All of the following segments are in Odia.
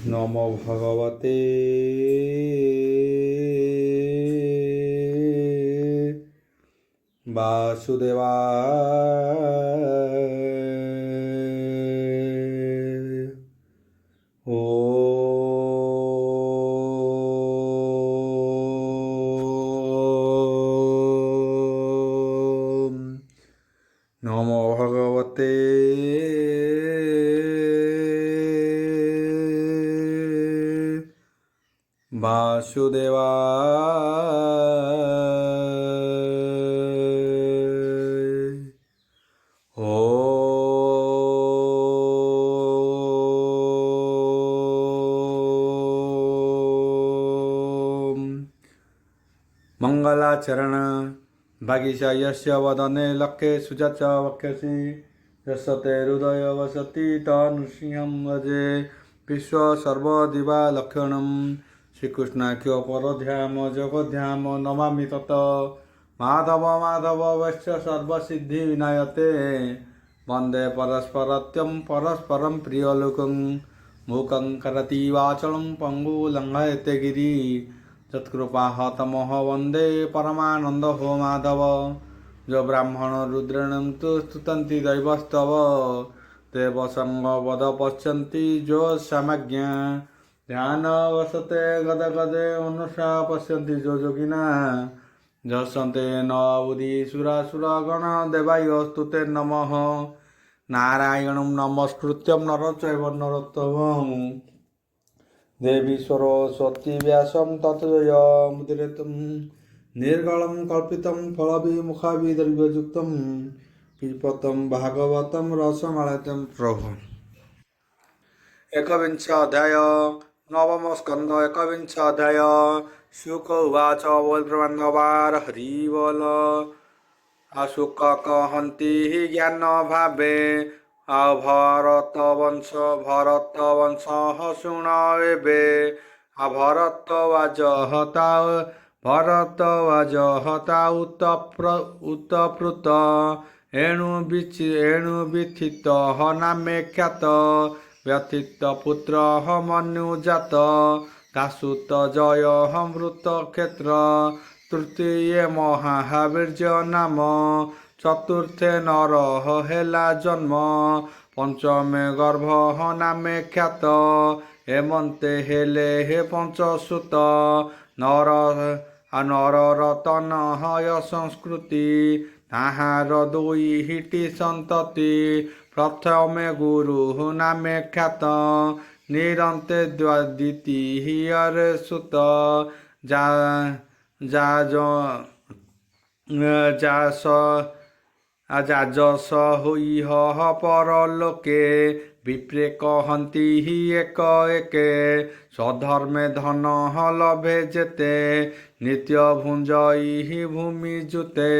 নমো ভগবতে বাসুদেবায়। নমো ভগবতে বাসুদেবায়। मंगलाचरण भागीशा यस्य वदने लक्ष्ये सुजाच वक्ष्यसि यस्य हृदय वसति तन्नृसिंहं भजे विश्व सर्वदिवा लक्षणं श्रीकृष्णाख्य परध्याम जगध्याम नमामि तत् माधव माधव वैश्य सर्वसिद्धि विनायते वन्दे परस्परत्यं परस्परं प्रियलोकं मूकं करति वाचलं पङ्गुलङ्घयते गिरि तत्कृपाः तमोह वन्दे परमानंद हो माधव जो ब्राह्मण रुद्रेणं तु स्तुतन्ति दैवस्तव देवसंग वद पश्यन्ति जो समज्ञा ध्यान वसते गद गदे अनुषा पश्यन्ति जो योगिना जसन्ते न बुद्धि सुरासुरा गण देवाय स्तुते नमः नारायणं नमस्कृत्यं नरं चैव नरोत्तमम् देवी सरस्वती व्यासं तत्जयमुदीरयेत् निर्गलं कल्पितं फलविमुखाभिर्युक्तं पिबतं भागवतं रसमालयं प्रभु। एकविंश अध्याय नवम स्कंद एकविंश अध्याय शुक उवाच बोलब्रह्मण्यवार हरिबोल अशुक कहन्ति ज्ञान भावे भरत वंश शुण एबे भरतवाजहता उत्तप्रुत एणु विथित नामे ख्यात व्यथित पुत्र मनुजात दासुत जय मृत क्षेत्र तृतीय महावीर्य नाम चतुर्थे नर हेला जन्म पंचमे गर्भ नामे ख्यात हेमंते हेले हे पंचसुत नर रतन हय संस्कृति ताहार दुई हिटी संतति प्रथमे गुरु नामे ख्यात निरंते द्वितीय सुत जाजस होई परलोके विप्रे कहन्ति हि एक एके स्वधर्मे धन लभे जेते नित्य भुंजई भूमि जुते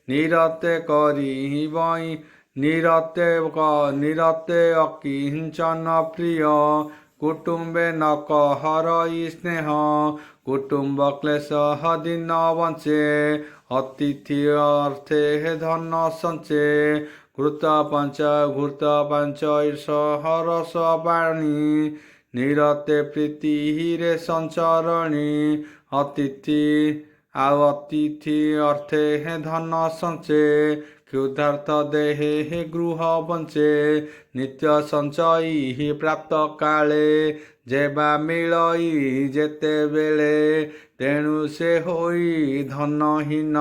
निरते करी बई निरते अकिंचन प्रिय कुटुम्बे न कहरई स्नेह कुटुम्ब क्लेश दिन वंचे अतिथि अर्थे धन संचे घृत पंच ईर्ष हरस पाणी निरते प्रीति रे संचरणी अतिथि अर्थे धन संचे क्षुधार्थ देहे गृह बंचे नित्य संचयी प्राप्त काले जेबा मिलई जेते बेले तेणु से होई धनहीन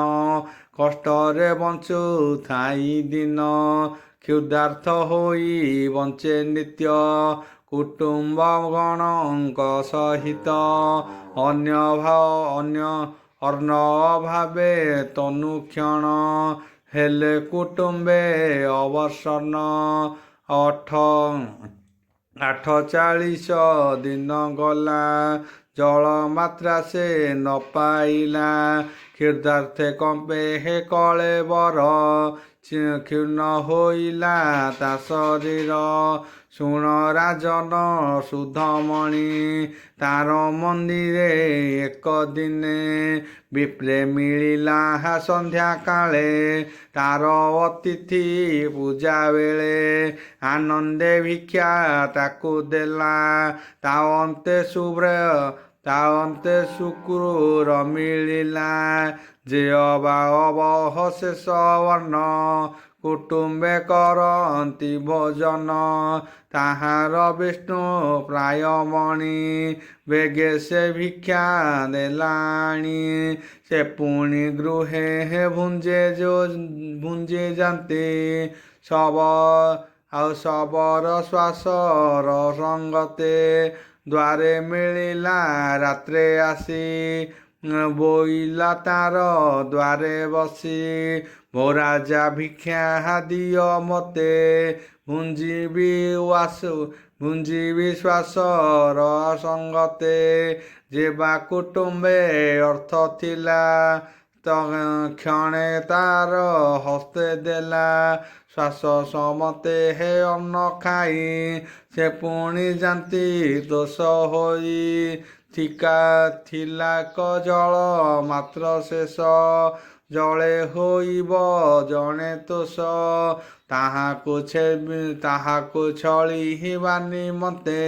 कष्टरे बंचु थाई दिन क्षुधार्थ होई बंचे नित्य कुटुम्ब गणक सहित अन्य अर्ण भावे तनुक्षण हेले कुटुम्बे अवसन्न 48 दिन गला जल मात्रा से न पाइला क्षुधार्थे कंपे हे कले बर क्षीर्ण होइला ता शरीर ଶୁଣ ରାଜନ ସୁଧମଣି ତାର ମନ୍ଦିରେ ଏକ ଦିନେ ବିପ୍ରେ ମିଳିଲା ସନ୍ଧ୍ୟା କାଳେ ତାର ଅତିଥି ପୂଜା ବେଳେ ଆନନ୍ଦେ ଭିକ୍ଷା ତାକୁ ଦେଲା ତା ଅନ୍ତେ ଶୁକ୍ର ମିଳିଲା ଯେ ଅବା ଅବଶେଷ ବର୍ଣ୍ଣ କୁଟୁମ୍ବେ କରନ୍ତି ଭୋଜନ ତାହାର ବିଷ୍ଣୁ ପ୍ରାୟମଣି ବେଗେ ସେ ଭିକ୍ଷା ଦେଲାଣି ସେ ପୁଣି ଗୃହେ ଭୁଞ୍ଜେ ଯାନ୍ତି ଶବର ଶ୍ୱାସର ସଙ୍ଗତେ ଦ୍ୱାରେ ମିଳିଲା ରାତ୍ରେ ଆସି ବୋଇଲା ତାର ଦ୍ୱାରେ ବସି ମୋ ରାଜା ଭିକ୍ଷା ଦିଅ ମୋତେ ଭୁଞ୍ଜିବି ଶ୍ୱାସର ସଙ୍ଗତେ ଯିବା କୁଟୁମ୍ବେ ଅର୍ଥ ଥିଲା କ୍ଷଣେ ତାର ହସ୍ତେ ଦେଲା ଶ୍ୱାସ ସମତେ ହେ ଅନ୍ନ ଖାଇ ସେ ପୁଣି ଯାନ୍ତି ଦୋଷ ହୋଇ ଥିଲା ଜଳ ମାତ୍ର ଶେଷ ଜଳେ ହୋଇବ ଜଣେ ତୋଷ ତାହାକୁ ଛଳିବା ନିମନ୍ତେ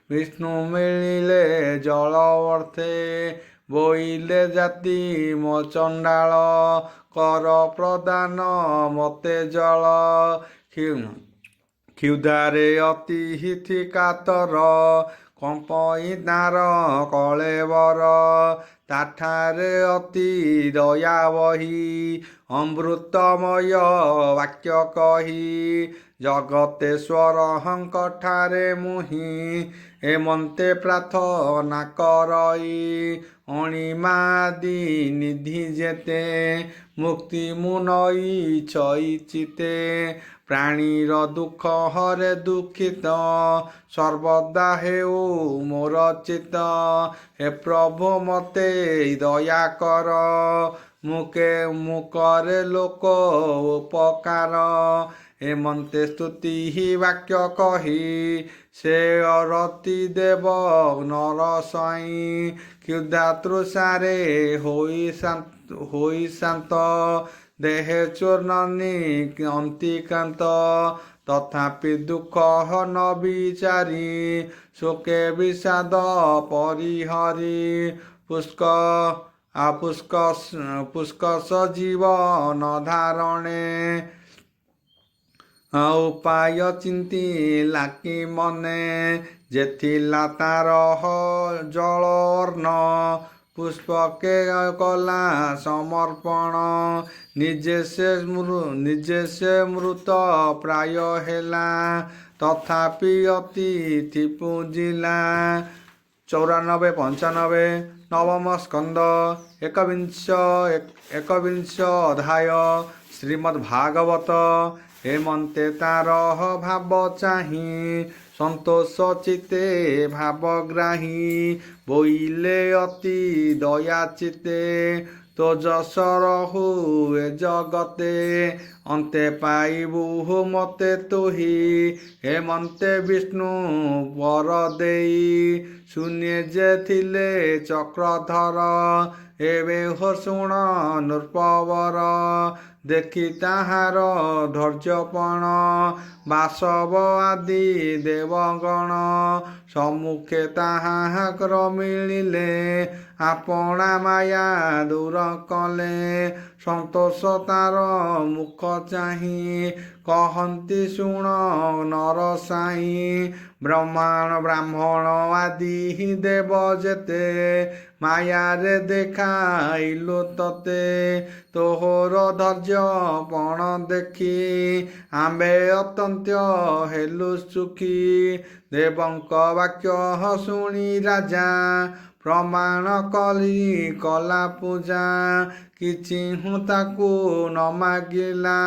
ବିଷ୍ଣୁ ମିଳିଲେ ଜଳ ଅର୍ଥେ ବୋଇଲେ ଜାତି ମୋ ଚଣ୍ଡାଳ କର ପ୍ରଦାନ ମୋତେ ଜଳ କ୍ଷୁଧାରେ ଅତି କାତର କମ୍ପଇ ତାର କଳେବର ତାଠାରେ ଅତି ଦୟା ବହି ଅମୃତମୟ ବାକ୍ୟ କହି ଜଗତେଶ୍ୱରଙ୍କଠାରେ ମୁହିଁ ଏମନ୍ତେ ପ୍ରାର୍ଥନା କରଇ ଅଣିମାଦି ନିଧି ଯେତେ ମୁକ୍ତି ମୁଁ ନଇଛଇ ଚିତେ ପ୍ରାଣୀର ଦୁଃଖ ହରେ ଦୁଃଖିତ ସର୍ବଦା ହେଉ ମୋର ଚିତ ହେ ପ୍ରଭୁ ମୋତେ ଦୟା କର ମୁଁ କରେ ଲୋକ ଉପକାର ଏମନ୍ତେ ସ୍ତୁତି ବାକ୍ୟ କହି ସେ ଅରତି ଦେବ ନର ସ୍ୱାଇଁ କ୍ଷୁଧା ତୃଷାରେ ହୋଇ ଶାନ୍ତ ଦେହେ ଚୂର୍ଣ୍ଣନି ଅନ୍ତିକାନ୍ତ ତଥାପି ଦୁଃଖ ନ ବିଚାରି ଶୋକେ ବିଷାଦ ପରିହରି ପୁଷ୍କସ ଜୀବନ ଧାରଣେ ଉପାୟ ଚିନ୍ତିଲା କି ମନେ ଯେ ଥିଲା ତାର ଜଳର୍ଣ୍ଣ ପୁଷ୍ପକେ କଲା ସମର୍ପଣ ନିଜେ ସେ ମୃତ ପ୍ରାୟ ହେଲା ତଥାପି ଅତିଥି ପୂଜିଲା 94-95 ନବମ ସ୍କନ୍ଦ ଏକବିଂଶ ଅଧ୍ୟାୟ ଶ୍ରୀମଦ୍ ଭାଗବତ ଏମନ୍ତେ ତାର ଭାବ ଚାହିଁ ସନ୍ତୋଷ ଚିତେ ଭାବଗ୍ରାହୀ ବୋଇଲେ ଅତି ଦୟା ଚିତେ ତୋ ଯଶ ରହୁ ଏ ଜଗତେ ଅନ୍ତେ ପାଇବୁ ମତେ ତୁହି ହେମନ୍ତେ ବିଷ୍ଣୁ ବର ଦେଇ ଶୂନ୍ୟ ଯେ ଥିଲେ ଚକ୍ରଧର ଏବେ ଶୁଣ ନୃପବର ଦେଖି ତାହାର ଧୈର୍ଯ୍ୟପଣ ବାସବ ଆଦି ଦେବଗଣ ସମ୍ମୁଖେ ତାହାଙ୍କର ମିଳିଲେ ଆପଣା ମାୟା ଦୂର କଲେ ସନ୍ତୋଷ ତାର ମୁଖ ଚାହିଁ କହନ୍ତି ଶୁଣ ନର ସାଇଁ ବ୍ରାହ୍ମଣ ଆଦି ଦେବ ଯେତେ ମାୟାରେ ଦେଖାଇଲୁ ତତେ ତୋହର ଧୈର୍ଯ୍ୟପଣ ଦେଖି ଆମ୍ଭେ ଅତ୍ୟନ୍ତ ହେଲୁ ସୁଖୀ ଦେବଙ୍କ ବାକ୍ୟ ଶୁଣି ରାଜା ପ୍ରମାଣ କଲା ପୂଜା କିଛି ତାକୁ ନ ମାଗିଲା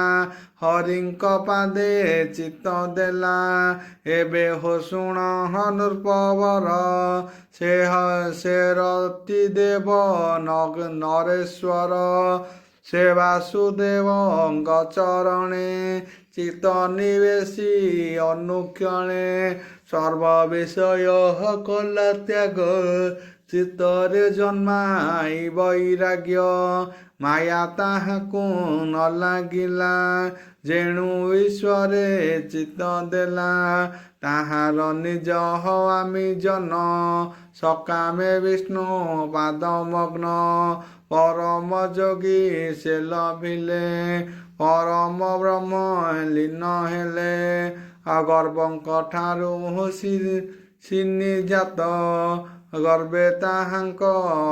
ହରିଙ୍କ ପାଦେ ଚିତ୍ତ ଦେଲା ଏବେ ଶୁଣ ନୃପବର ସେ ରତି ଦେବ ନରେଶ୍ୱର ସେ ବାସୁଦେବଙ୍କ ଚରଣେ ଚିତ୍ତ ନିବେଶୀ ଅନୁକ୍ଷଣେ ସର୍ବ ବିଷୟ କଲା ତ୍ୟାଗ ଚିତ୍ତରେ ଜନ୍ମାଇ ବୈରାଗ୍ୟ ମାୟା ତାହାକୁ ନ ଲାଗିଲା ଯେଣୁ ଈଶ୍ୱରେ ଚିତ୍ତ ଦେଲା ତାହାର ନିଜ ହୱାମି ଜନ ସକାମେ ବିଷ୍ଣୁ ପାଦମଗ୍ନ ପରମ ଯୋଗୀ ସେ ଲଭିଲେ ପରମ ବ୍ରହ୍ମ ଲୀନ ହେଲେ ଅଗର୍ଭଙ୍କ ଠାରୁ ସିନି ଜାତ ଗର୍ବେ ତାହାଙ୍କ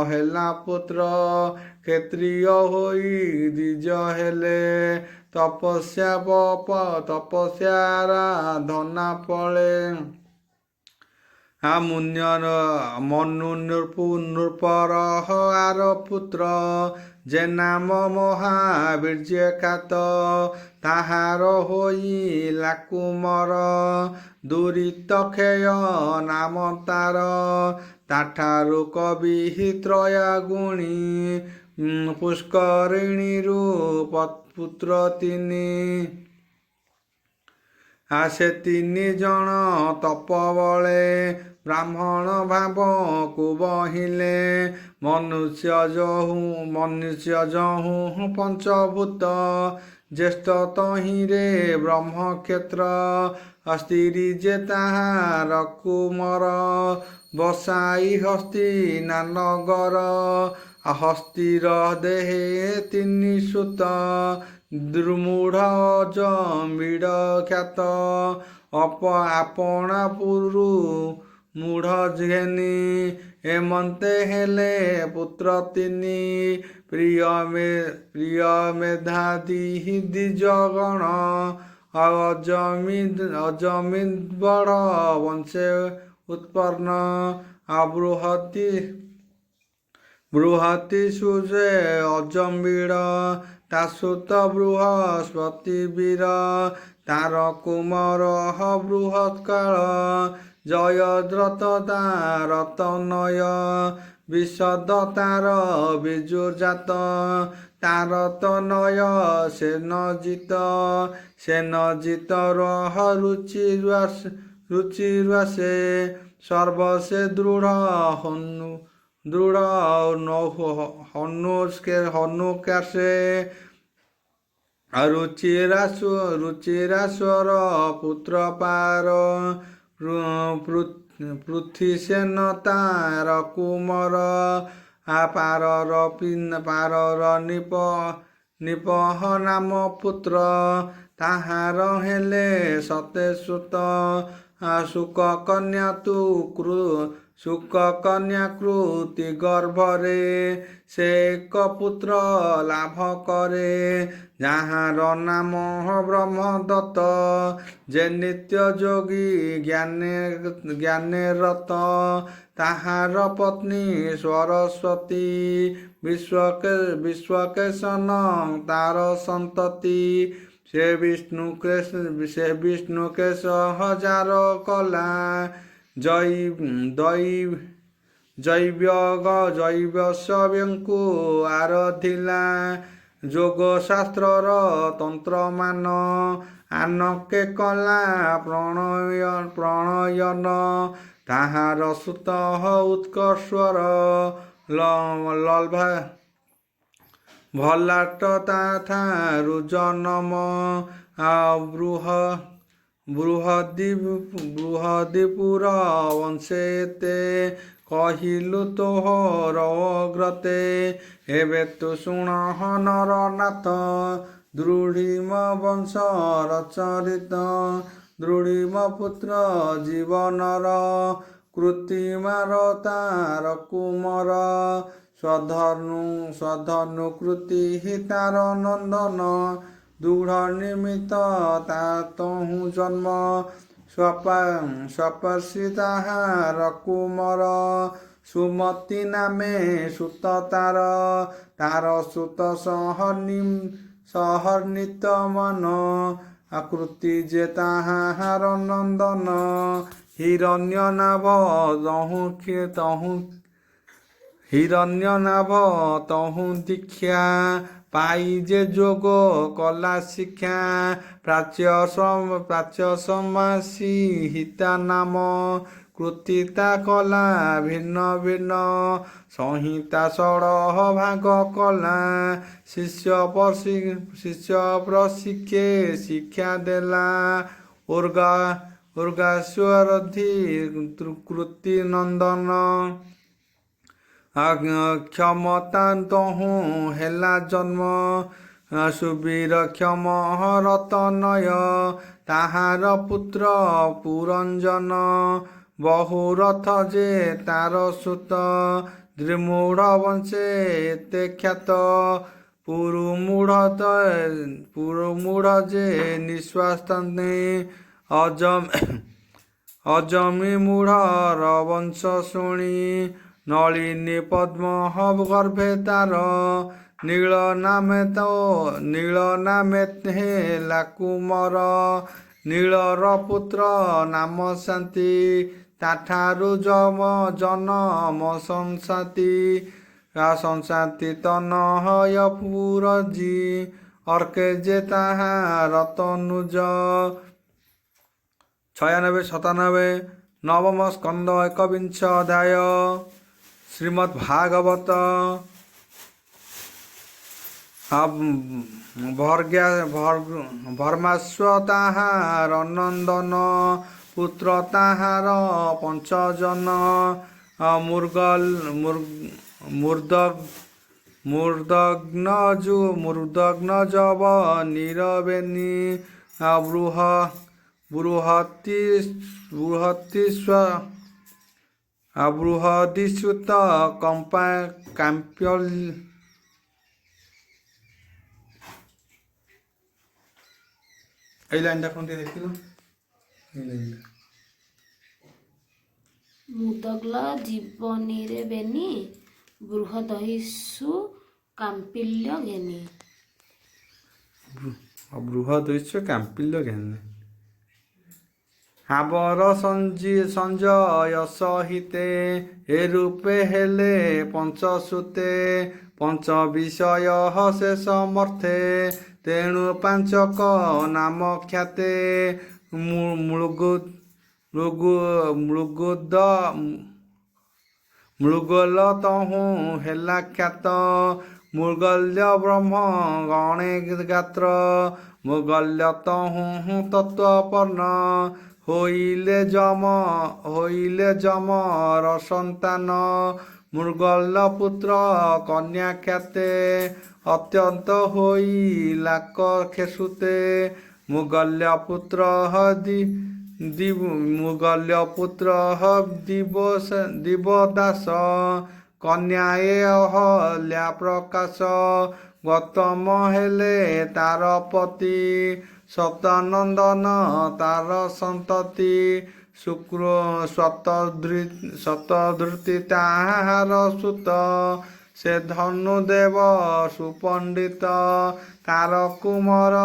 ହେଲା ପୁତ୍ର କ୍ଷତ୍ରିୟ ହୋଇ ଦ୍ୱିଜ ହେଲେ ତପସ୍ୟାରାଧନା ଫଳେ ମନୁ ନୃପର ଆର ପୁତ୍ର ଯେ ନାମ ମହାବୀର୍ଯ୍ୟ ଖ୍ୟାତ ତାହାର ହୋଇଲା କୁମର ଦୁରିତ କ୍ଷୟ ନାମ ତାର ତାଠାରୁ କବି ତ୍ରୟାଗୁଣୀ ପୁଷ୍କରିଣୀରୁ ପୁତ୍ର ତିନି ସେ ତିନି ଜଣ ତପବଳେ ବ୍ରାହ୍ମଣ ଭାବକୁ ବହିଲେ ମନୁଷ୍ୟ ଯହୁଁ ପଞ୍ଚଭୂତ ଜ୍ୟେଷ୍ଠ ତହିଁରେ ବ୍ରହ୍ମକ୍ଷେତ୍ର ସ୍ତ୍ରୀ ଯେ ତାହାର କୁମର ବସାଇ ହସ୍ତି ନାନଗର ହସ୍ତିର ଦେହେ ତିନି ସୁତ ଦ୍ରୁମୂଢ଼ ଜମିଡ଼ ଖ୍ୟାତ ଆପଣା ପୁରୁ ମୂଢ଼ ଘେନି ଏମନ୍ତେ ହେଲେ ପୁତ୍ର ତିନି ପ୍ରିୟ ମେଧାଦି ଦ୍ୱିଜଗଣ ଅଜମିଦ୍ ବଡ଼ ବଂଶେ ଉତ୍ପନ୍ନ ବୃହତି ସୂର୍ଯ୍ୟ ଅଜମିଡ଼ ତାସୁତ ବୃହସ୍ପତି ବୀର ତାର କୁମର ବୃହତ୍କାଳ ଜୟଦ୍ରଥ ତାର ତନୟ ବିଶଦ ତାର ବିଜୁଜାତ ତାର ତନୟ ସେନଜିତ ରହ ରୁଚିର୍ବାସେ ସର୍ବସେ ଦୃଢ଼ ହନୁକାଶେ ରୁଚିରାଶ୍ୱର ପୁତ୍ର ପାର ପୃଥ୍ୱୀସେନ ତାର କୁମର ପାରର ନିପହ ନାମ ପୁତ୍ର ତାହାର ହେଲେ ସତେ ସୁତ ଶୁକକନ୍ୟା କୃତି ଗର୍ଭରେ ସେ ଏକ ପୁତ୍ର ଲାଭ କରେ ଯାହାର ନାମ ବ୍ରହ୍ମଦତ୍ତ ଯେ ନିତ୍ୟ ଯୋଗୀ ଜ୍ଞାନେ ରତ ତାହାର ପତ୍ନୀ ସରସ୍ୱତୀ ବିଶ୍ୱକେଶନ ତାର ସନ୍ତତି ସେ ବିଷ୍ଣୁକେଶ ହଜାର କଲା ଜୈବସ୍ୟଙ୍କୁ ଆରାଧିଲା ଯୋଗଶାସ୍ତ୍ରର ତନ୍ତ୍ରମାନ ଆନକେ କଲା ପ୍ରଣୟନ ତାହାର ସୁତ ଉତ୍କର୍ଷର ଭଲ୍ଲାଟ ତାଠାରୁ ଜନମ ବୃହଦୀପୁର ବଂଶେ ଏତେ କହିଲୁ ତୋହର ଅଗ୍ରତେ ଏବେ ତୁ ଶୁଣ ନରନାଥ ଦୃଢ଼ିମ ବଂଶର ଚରିତ ଦୃଢ଼ିମ ପୁତ୍ର ଜୀବନର କୃତିମାର ତାର କୁମର ସ୍ୱଧନୁ କୃତି ତାର ନନ୍ଦନ ଦୃଢ଼ ନିମିତ୍ତ ତା ତହୁଁ ଜନ୍ମ ସ୍ୱପର୍ଶୀ ତାହାର କୁମର ସୁମତି ନାମେ ସୁତ ତାର ସୁତ ସହର୍ନିତ ମାନ ଆକୃତି ଯେ ତାହାର ନନ୍ଦନ ହିରଣ୍ୟ ନାଭ ତହୁଁ ହିରଣ୍ୟ ନାଭ ତହୁଁ ଦୀକ୍ଷା ପାଇ ଯେ ଯୋଗ କଲା ଶିକ୍ଷା ପ୍ରାଚ୍ୟ ସମାସୀ ହିତା ନାମ କୃତିତା କଲା ଭିନ୍ନ ଭିନ୍ନ ସଂହିତା ଷୋଡ଼ଶ ଭାଗ କଲା ଶିଷ୍ୟ ପ୍ରଶିକ୍ଷେ ଶିକ୍ଷା ଦେଲା ଉର୍ଗାଶ୍ୱରଧି କୃତି ନନ୍ଦନ କ୍ଷମତା ତହୁଁ ହେଲା ଜନ୍ମ ସୁବୀର କ୍ଷମ ରତନୟ ତାହାର ପୁତ୍ର ପୁରଞ୍ଜନ ବହୁ ରଥ ଯେ ତାର ସୁତ ଦ୍ରିମୂଢ଼ ବଂଶେ ଏତେ ଖ୍ୟାତ ପୁରୁମୂଢ଼ ଯେ ନିଃଶ୍ୱାସ ଅଜମି ମୂଢ଼ର ବଂଶ ଶୁଣି ନଳିନୀ ପଦ୍ମ ଗର୍ଭେ ତାର ନୀଳ ନାମେ ହେଲା କୁମର ନୀଳର ପୁତ୍ର ନାମ ଶାନ୍ତି ତାଠାରୁ ଜନମ ସଂଶାନ୍ତି ତନୟ ପୁରଜି ଅର୍କେ ଯେ ତାହାର ତନୁଜ 96-97 ନବମ ସ୍କନ୍ଦ 1ବିଂଶ ଅଧ୍ୟାୟ ଶ୍ରୀମଦ୍ ଭାଗବତ ଭର୍ମାଶ୍ୱ ତାହାର ନନ୍ଦନ ପୁତ୍ର ତାହାର ପଞ୍ଚଜନ ମୂର୍ଦ୍ଧଗ୍ନ ଯବ ନିରବେନି ବୃହଦୀଶ୍ୱତ କାମ୍ପ୍ୟ এই লাইনটা কোনটি দেখিল এই লাইনটা মুদগ্ল জীবনীরে বেনি বৃহদহিষু কাম্পিল্য ঘেনি বৃহদৈশ্য কাম্পিল্য ঘেনি আবর সঞ্জয় সহিতে এ রূপে হেলে পঞ্চসুতে পঞ্চ বিষয় সে সমর্থে তেণু ପାଞ୍ଚକ ନାମ ଖ୍ୟାତେ ମୃଗଲ ତହୁଁ ହେଲା ଖ୍ୟାତ ମୃଗଲ୍ୟ ବ୍ରହ୍ମ ଗଣେ ଗାତ୍ର ମୃଗଲ୍ୟ ତହୁଁ ତତ୍ତ୍ୱପର୍ଣ୍ଣ ହୋଇଲେ ଯମର ସନ୍ତାନ ମୃଗଲ ପୁତ୍ର କନ୍ୟା ଖ୍ୟାତେ ଅତ୍ୟନ୍ତ ହୋଇଲା ଖେସୁତେ ମୁଗଲ୍ୟ ପୁତ୍ର ଦିବଦାସ କନ୍ୟା ଏ ଅହଲ୍ୟା ପ୍ରକାଶ ଗୌତମ ହେଲେ ତାର ପତି ସତାନନ୍ଦନ ତାର ସନ୍ତତି ଶତଧୃତି ତାହାର ସୁତ ସେ ଧନୁଦେବ ସୁପଣ୍ଡିତ ତାର କୁମର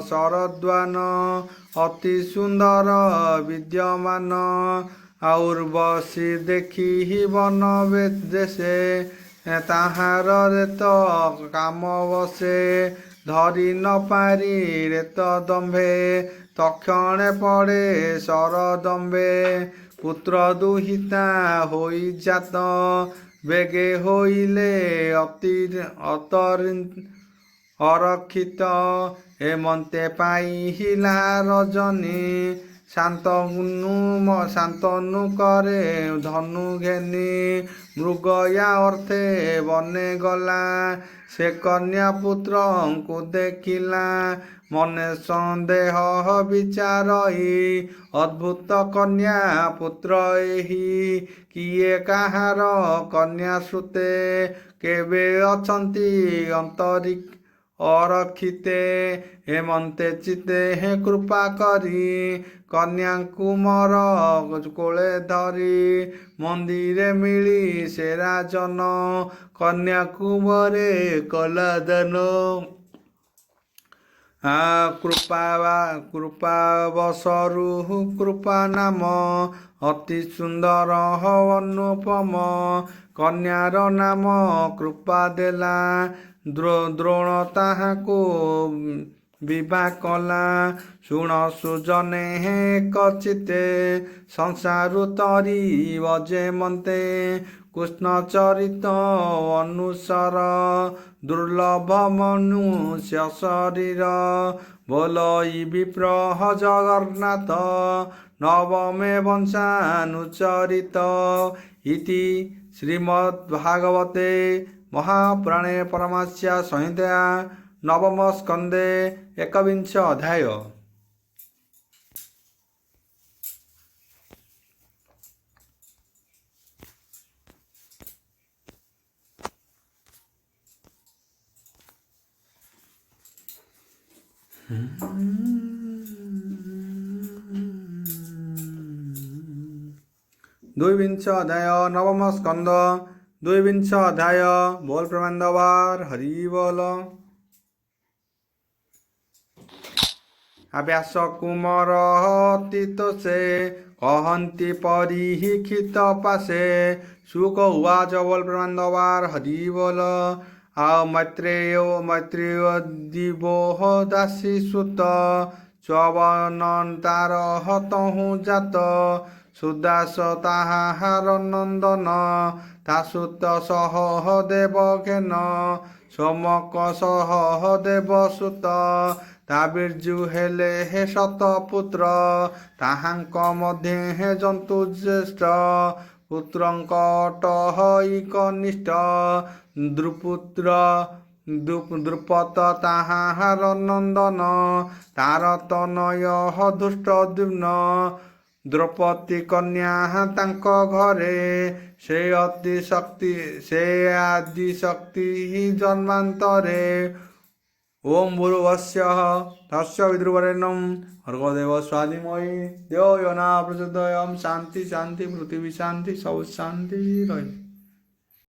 ଶରଦ୍ୱାନ ଅତି ସୁନ୍ଦର ବିଦ୍ୟମାନ ଉର୍ବଶୀ ଦେଖି ବନ ଦେଶେ ତାହାର ରେତ କାମ ବସେ ଧରି ନ ପାରି ରେତ ଦମ୍ଭେ ତକ୍ଷଣେ ପଡ଼େ ଶରଦମ୍ବେ ପୁତ୍ର ଦୁହିତା ହୋଇ ଜାତ ବେଗେ ହୋଇଲେ ଅରକ୍ଷିତ ଏମନ୍ତେ ପାଇଲା ରଜନୀ ଶାନ୍ତନୁ କରେ ଧନୁ ଘେନି ମୃଗୟା ଅର୍ଥେ ବନେ ଗଲା ସେ କନ୍ୟା ପୁତ୍ରଙ୍କୁ ଦେଖିଲା ମନେ ସନ୍ଦେହ ବିଚାରଇ ଅଦ୍ଭୁତ କନ୍ୟା ପୁତ୍ର ଏହି କିଏ କାହାର କନ୍ୟା ସୁତେ କେବେ ଅଛନ୍ତି ଅରକ୍ଷିତେ ହେମନ୍ତେ ଚିତେ କୃପା କରି କନ୍ୟାଙ୍କୁ ମୋର କୋଳେ ଧରି ମନ୍ଦିରେ ମିଳି ସେ ରାଜନ କନ୍ୟାକୁ ବରେ କଲା ଦାନ କୃପାବସରୁ କୃପା ନାମ ଅତି ସୁନ୍ଦର ଅନୁପମ କନ୍ୟାର ନାମ କୃପା ଦେଲା ଦ୍ରୋଣ ତାହାକୁ ବିବାହ କଲା ଶୁଣ ସୁଜନେ କଚିତେ ସଂସାରୁ ତରିବ ଯେ ମନ୍ତେ କୃଷ୍ଣ ଚରିତ ଅନୁସର ଦୁର୍ଲଭ ମନୁଷ୍ୟ ଶରୀର ବୋଲଇ ବିପ୍ରହ ଜଗନ୍ନାଥ ନବମେ ବଂଶାନୁଚରିତ ଇତି ଶ୍ରୀମଦ୍ଭାଗବତେ ମହାପୁରାଣେ ପରମହଂସ୍ୟା ସଂହିତା ନବମ ସ୍କନ୍ଧେ एकविंश अध्याय। द्विविंश अध्याय नवम स्कंद द्विविंश अध्याय बोल प्रमाणवार हरि बोल। व्यास कुमार अतीत से कहन्ति परिहिखित पासे सुख उवाच बोल प्रमाणवार हरि बोल। मैत्रेय दिवोह दासी सुत चवनतार हतहु जात सुदास ताहार नंदन तासुत सह देव घेन सोमक सह देव सुत ताबिर्जु हेले हे शतपुत्र ताहांक मध्ये हे जंतु ज्येष्ठ पुत्रंक अटहै कनिष्ठ द्रुपुत्र द्रुपद ताहार नंदन तार तनय दुष्ट द्युम्न द्रौपदी कन्या तांक घरे से आदि शक्ति जन्मांतरे ओम भूर्भुवस्सुः तस्य विदुर्वरेण्यं भर्गोदेवस्य स्वाधीमहि धियो यो न प्रचोदयात् शांति शांति पृथ्वी शांति सब शांति रहे।